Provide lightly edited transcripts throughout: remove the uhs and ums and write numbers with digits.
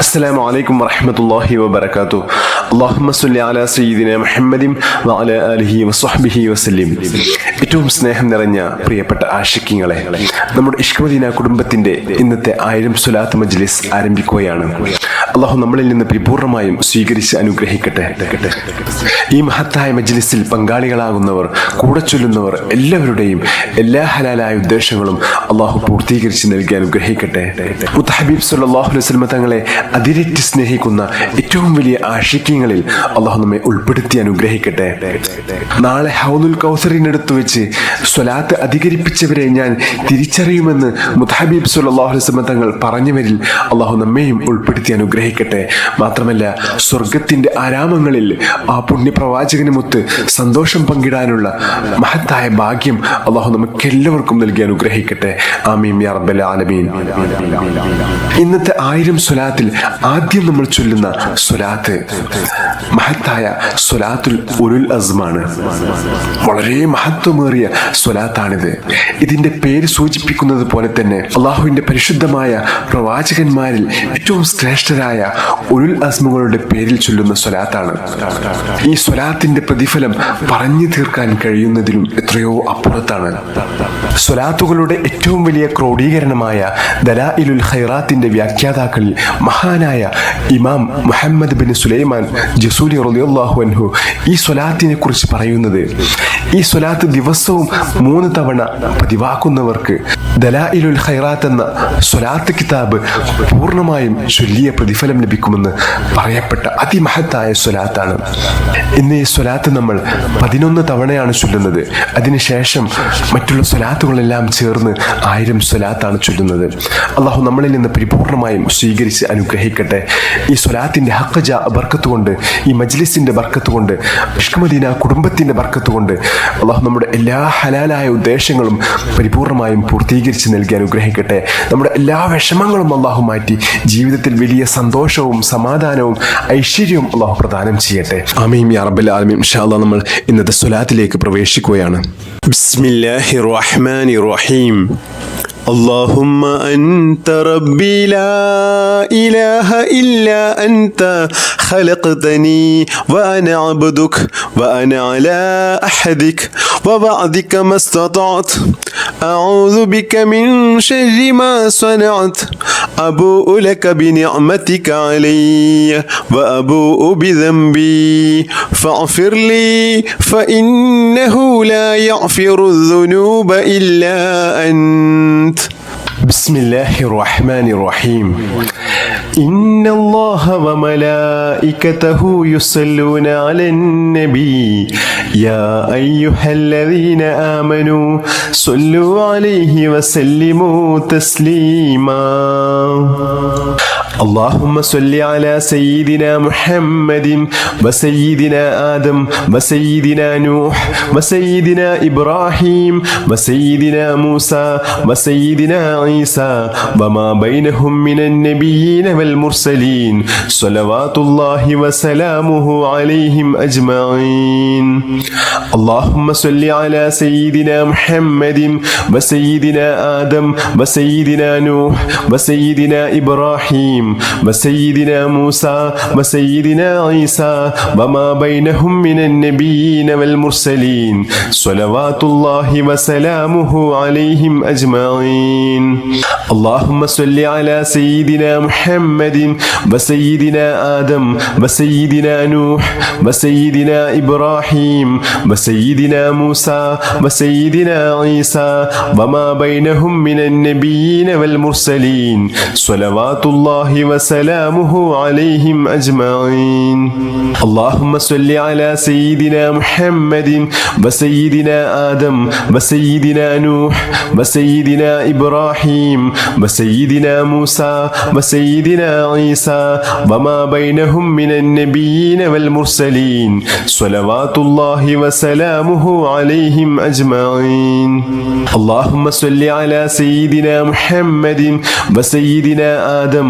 അസ്സലാമു അലൈക്കും വറഹ്മത്തുള്ളാഹി വബറകാതുഹു. അല്ലാഹുമ്മ സ്വല്ലി അലാ സയ്യിദിനാ മുഹമ്മദിൻ വഅലാ ആലിഹി വസ്വഹ്ബിഹി വസല്ലം. ഏറ്റവും സ്നേഹം നിറഞ്ഞ പ്രിയപ്പെട്ട ആശിഖീങ്ങളെ, നമ്മുടെ ഇഷ്ക് മദീന കുടുംബത്തിന്റെ ഇന്നത്തെ 1000 സ്വലാത്ത് മജ്ലിസ് ആരംഭിക്കുകയാണ്. അല്ലാഹു നമ്മളിൽ നിന്ന് പരിപൂർണമായും സ്വീകരിച്ച് അനുഗ്രഹിക്കട്ടെ. ഈ മഹത്തായ മജ്ലിസിൽ പങ്കാളികളാകുന്നവർ, കൂടെ ചൊല്ലുന്നവർ എല്ലാവരുടെയും എല്ലാ ഹലാലായ ഉദ്ദേശങ്ങളും അല്ലാഹു പൂർത്തീകരിച്ച് നൽകി അനുഗ്രഹിക്കട്ടെ. മുത്ത് ഹബീബ് സല്ലല്ലാഹു അലൈഹി വസല്ലം തങ്ങളെ അതിരറ്റ് സ്നേഹിക്കുന്ന ഏറ്റവും വലിയ ആശിഖീങ്ങളിൽ അല്ലാഹു നമ്മെ ഉൾപ്പെടുത്തി അനുഗ്രഹിക്കട്ടെ. നാളെ ഹൗദുൽ കൗസറിനടുത്ത് വെച്ച് സ്വലാത്ത് അധികരിപ്പിച്ചവരെ ഞാൻ തിരിച്ചറിയുമെന്ന് മുത്ത് ഹബീബ് സല്ലല്ലാഹു അലൈഹി വസല്ലം തങ്ങൾ പറഞ്ഞവരിൽ അല്ലാഹു നമ്മെയും ഉൾപ്പെടുത്തി അനുഗ്രഹിക്കട്ടെ. മാത്രമല്ല, സ്വർഗത്തിന്റെ ആരാമങ്ങളിൽ ആ പുണ്യപ്രവാചകനുമൊത്ത് സന്തോഷം പങ്കിടാനുള്ള മഹത്തായ ഭാഗ്യം അല്ലാഹു നമുക്കെല്ലാവർക്കും നൽകി അനുഗ്രഹിക്കട്ടെ. ആമീൻ യാ റബ്ബൽ ആലമീൻ. ഇന്നത്തെ 1000 സ്വലാത്തിൽ ആദ്യം നമ്മൾ ചൊല്ലുന്ന സ്വലാത്ത് മഹത്തായ സ്വലാത്തുൽ ഉലുൽ അസ്മാണ്. വളരെ മഹത്വമേറിയ സ്വലാത്താണിത്. ഇതിന്റെ പേര് സൂചിപ്പിക്കുന്നത് പോലെ തന്നെ അള്ളാഹുവിന്റെ പരിശുദ്ധമായ പ്രവാചകന്മാരിൽ ഏറ്റവും ശ്രേഷ്ഠരായ ഉലുൽ അസ്മുകളുടെ പേരിൽ ചൊല്ലുന്ന സ്വലാത്താണ്. ഈ സ്വലാത്തിന്റെ പ്രതിഫലം പറഞ്ഞു തീർക്കാൻ കഴിയുന്നതിലും എത്രയോ അപ്പുറത്താണ്. സ്വലാത്തുകളുടെ ഏറ്റവും വലിയ ക്രോഡീകരണമായ ദലായിലുൽ ഖൈറാത്തിന്റെ വ്യാഖ്യാതാക്കളിൽ മഹാനായ ഇമാം മുഹമ്മദ് ബിൻ സുലൈമാൻ ജസൂലി റളിയല്ലാഹു അൻഹു ഈ സ്വലാത്തിനെ കുറിച്ച് പറയുന്നത്, ഈ സ്വലാത്ത് ദിവസവും 3 തവണ പതിവാക്കുന്നവർക്ക് ദലായിലുൽ ഖൈറാത്ത് എന്ന സ്വലാത്ത് കിതാബ് പൂർണ്ണമായും ചൊല്ലിയ പ്രതിഫലം ലഭിക്കുമെന്ന് പറയപ്പെട്ട അതിമഹത്തായ സ്വലാത്താണ്. ഇന്ന് ഈ സ്വലാത്ത് നമ്മൾ 11 തവണയാണ് ചൊല്ലുന്നത്. അതിനുശേഷം മറ്റുള്ള സ്വലാത്തുകളെല്ലാം ചേർന്ന് 1000 സ്വലാത്താണ് ചൊല്ലുന്നത്. അള്ളാഹു നമ്മളിൽ നിന്ന് പരിപൂർണമായും സ്വീകരിച്ച് അനുഗ്രഹിക്കട്ടെ. ഈ സ്വലാത്തിന്റെ ഹഖ്ജ ബർക്കത്ത് കൊണ്ട്, ഈ മജ്ലിസിന്റെ ബർക്കത്ത് കൊണ്ട്, ഇഷ്ക് മദീന കുടുംബത്തിന്റെ ബർക്കത്ത് കൊണ്ട് അള്ളാഹു നമ്മുടെ എല്ലാ ഹലാലായ ഉദ്ദേശങ്ങളും പരിപൂർണമായും പൂർത്തീകരിച്ച് നൽകി അനുഗ്രഹിക്കട്ടെ. നമ്മുടെ എല്ലാ വിഷമങ്ങളും അള്ളാഹു മാറ്റി ജീവിതത്തിൽ വലിയ സന്തോഷവും സമാധാനവും ഐശ്വര്യവും അള്ളാഹു പ്രദാനം ചെയ്യട്ടെ. ആമീൻ യാ റബ്ബൽ ആലമീൻ. ഇൻഷാ അല്ലാഹ് നമ്മൾ ഇന്നത്തെ സ്വലാത്തിലേക്ക് പ്രവേശിക്കുകയാണ്. ബിസ്മില്ലാഹിർ റഹ്മാനിർ റഹീം. اللهم أنت ربي لا إله إلا أنت خلقتني وأنا عبدك وأنا على أحدك ووعدك ما استطعت أعوذ بك من شر ما صنعت أبوء لك بنعمتك علي وأبوء بذنبي فاغفر لي فإنه لا يغفر الذنوب إلا أنت. بسم الله الرحمن الرحيم. إن الله وملائكته يصلون على النبي يا أيها الذين آمنوا صلوا عليه وسلموا تسليما. اللهم صل على سيدنا محمد وسيدنا آدم وسيدنا نوح وسيدنا إبراهيم وسيدنا موسى وسيدنا عيسى وما بينهم من النبيين والمرسلين صلوات الله وسلامه عليهم أجمعين. اللهم صل على سيدنا محمد وسيدنا آدم وسيدنا نوح وسيدنا إبراهيم وسيدنا موسى وسيدنا عيسى وما بينهم من النبيين والمرسلين صلوات الله وسلامه عليهم أجمعين. اللهم صل على سيدنا محمد وسيدنا آدم وسيدنا نوح وسيدنا إبراهيم وسيدنا موسى وسيدنا عيسى وما بينهم من النبيين والمرسلين صلوات الله وسلامه عليهم أجمعين. اللهم صل على سيدنا محمد وسيدنا آدم وسيدنا نوح وسيدنا إبراهيم وسيدنا موسى وسيدنا عيسى وما بينهم من النبيين والمرسلين صلوات الله وسلامه عليهم أجمعين. اللهم صل على سيدنا محمد وسيدنا آدم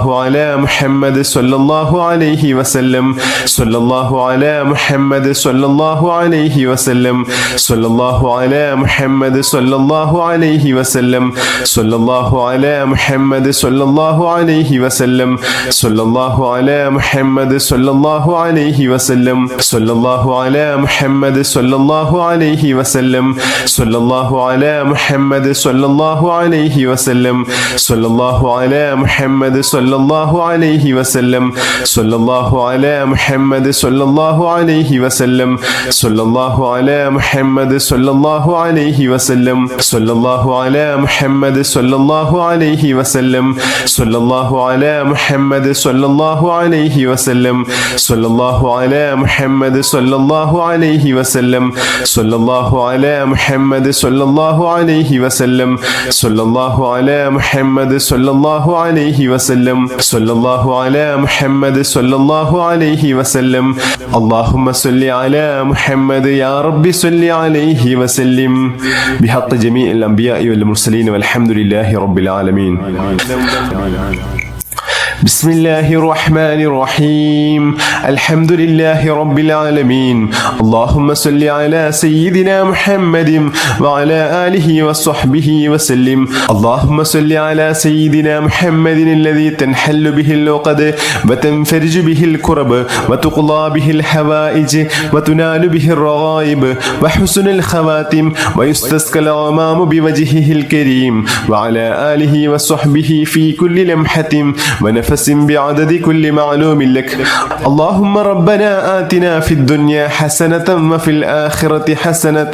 الله على محمد صلى الله عليه وسلم صلى الله على محمد صلى الله عليه وسلم صلى الله على محمد صلى الله عليه وسلم صلى الله على محمد صلى الله عليه وسلم صلى الله على محمد صلى الله عليه وسلم صلى الله على محمد صلى الله عليه وسلم صلى الله على محمد صلى الله عليه وسلم صلى الله على محمد صلى الله عليه وسلم صلى الله على محمد صلى الله عليه وسلم صلى الله على محمد صلى الله عليه وسلم صلى الله على محمد صلى الله عليه وسلم صلى الله على محمد صلى الله عليه وسلم صلى الله على محمد صلى الله عليه وسلم صلى الله على محمد صلى الله عليه وسلم صلى الله على محمد صلى الله عليه وسلم صلى الله على محمد صلى الله عليه وسلم اللهم صل على محمد يا رب صل عليه وسلم بحق جميع الأنبياء والمرسلين والحمد لله رب العالمين. بسم الله الرحمن الرحيم الحمد لله رب العالمين اللهم صل على سيدنا محمد وعلى آله وصحبه وسلم اللهم صل على سيدنا محمد الذي تنحل به العقد وتنفرج به الكرب وتقضى به الحوائج وتنال به الرغائب وحسن الخواتم ويستسقى الغمام بوجهه الكريم وعلى آله وصحبه في كل لمحة ونفس بعدد كل معلوم لك اللهم ربنا آتنا في الدنيا حسنة وفي الآخرة حسنة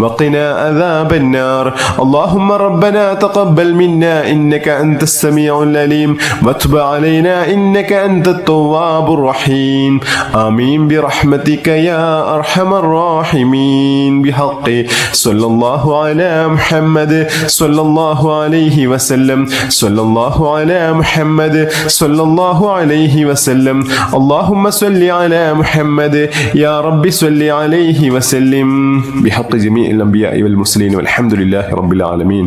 وقنا عذاب النار اللهم ربنا تقبل منا إنك أنت السميع العليم وتب علينا إنك أنت التواب الرحيم آمين برحمتك يا أرحم الراحمين بحق صلى الله على محمد صلى الله عليه وسلم صلى الله على محمد صلى الله عليه وسلم اللهم صل على محمد يا رب صل عليه وسلم بحق جميع الأنبياء والمرسلين والحمد لله رب العالمين.